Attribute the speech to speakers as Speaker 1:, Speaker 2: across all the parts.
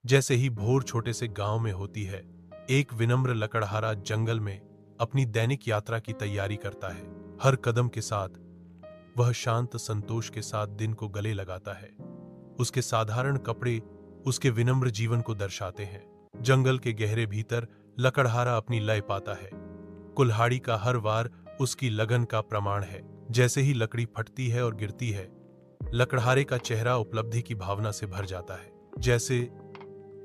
Speaker 1: जैसे ही भोर छोटे से गांव में होती है, एक विनम्र लकड़हारा जंगल में अपनी दैनिक यात्रा की तैयारी करता है। हर कदम के साथ वह शांत संतोष के साथ दिन को गले लगाता है। उसके साधारण कपड़े उसके विनम्र जीवन को दर्शाते हैं। जंगल के गहरे भीतर लकड़हारा अपनी लय पाता है। कुल्हाड़ी का हर वार उसकी लगन का प्रमाण है। जैसे ही लकड़ी फटती है और गिरती है, लकड़हारे का चेहरा उपलब्धि की भावना से भर जाता है। जैसे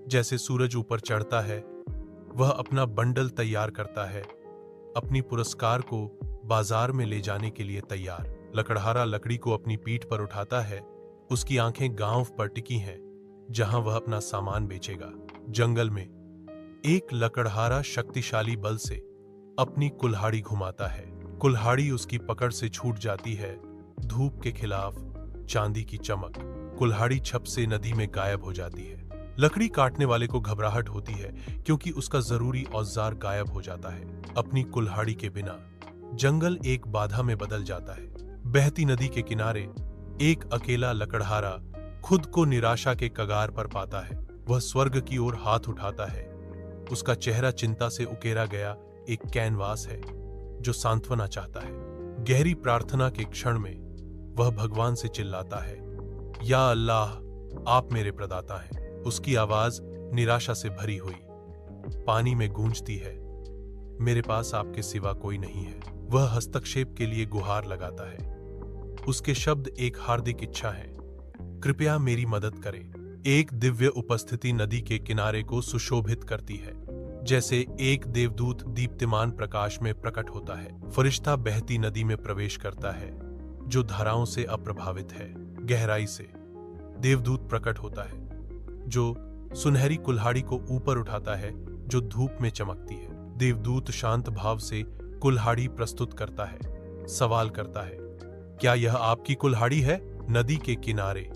Speaker 1: जैसे सूरज ऊपर चढ़ता है, वह अपना बंडल तैयार करता है, अपनी पुरस्कार को बाजार में ले जाने के लिए तैयार। लकड़हारा लकड़ी को अपनी पीठ पर उठाता है। उसकी आंखें गांव पर टिकी हैं, जहां वह अपना सामान बेचेगा। जंगल में एक लकड़हारा शक्तिशाली बल से अपनी कुल्हाड़ी घुमाता है। कुल्हाड़ी उसकी पकड़ से छूट जाती है। धूप के खिलाफ चांदी की चमक, कुल्हाड़ी छप से नदी में गायब हो जाती है। लकड़ी काटने वाले को घबराहट होती है, क्योंकि उसका जरूरी औजार गायब हो जाता है। अपनी कुल्हाड़ी के बिना जंगल एक बाधा में बदल जाता है। बहती नदी के किनारे एक अकेला लकड़हारा खुद को निराशा के कगार पर पाता है। वह स्वर्ग की ओर हाथ उठाता है। उसका चेहरा चिंता से उकेरा गया एक कैनवास है, जो सांत्वना चाहता है। गहरी प्रार्थना के क्षण में वह भगवान से चिल्लाता है, या अल्लाह, आप मेरे प्रदाता हैं। उसकी आवाज निराशा से भरी हुई पानी में गूंजती है, मेरे पास आपके सिवा कोई नहीं है। वह हस्तक्षेप के लिए गुहार लगाता है। उसके शब्द एक हार्दिक इच्छा है, कृपया मेरी मदद करें। एक दिव्य उपस्थिति नदी के किनारे को सुशोभित करती है, जैसे एक देवदूत दीप्तिमान प्रकाश में प्रकट होता है। फरिश्ता बहती नदी में प्रवेश करता है, जो धाराओं से अप्रभावित है। गहराई से देवदूत प्रकट होता है, जो सुनहरी कुल्हाड़ी को ऊपर उठाता है, जो धूप में चमकती है। देवदूत शांत भाव से कुल्हाड़ी प्रस्तुत करता है, सवाल करता है, क्या यह आपकी कुल्हाड़ी है? नदी के किनारे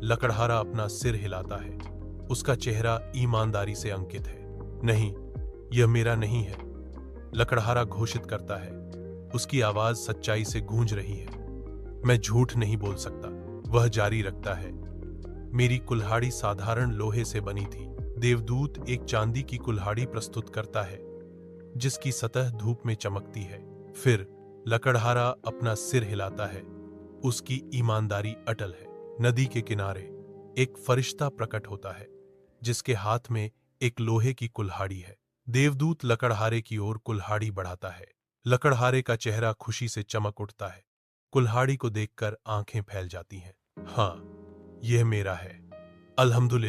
Speaker 1: लकड़हारा अपना सिर हिलाता है। उसका चेहरा ईमानदारी से अंकित है। नहीं, यह मेरा नहीं है, लकड़हारा घोषित करता है। उसकी आवाज सच्चाई से गूंज रही है। मैं झूठ नहीं बोल सकता। वह जारी रखता है, मेरी कुल्हाड़ी साधारण लोहे से बनी थी। देवदूत एक चांदी की कुल्हाड़ी प्रस्तुत करता है, जिसकी सतह धूप में चमकती है। फिर लकड़हारा अपना सिर हिलाता है। उसकी ईमानदारी अटल है। नदी के किनारे एक फरिश्ता प्रकट होता है, जिसके हाथ में एक लोहे की कुल्हाड़ी है। देवदूत लकड़हारे की ओर कुल्हाड़ी बढ़ाता है। लकड़हारे का चेहरा खुशी से चमक उठता है। कुल्हाड़ी को देखकर आंखें फैल जाती हैं। हाँ, यह मेरा है, अल्हम्दुलिल्लाह।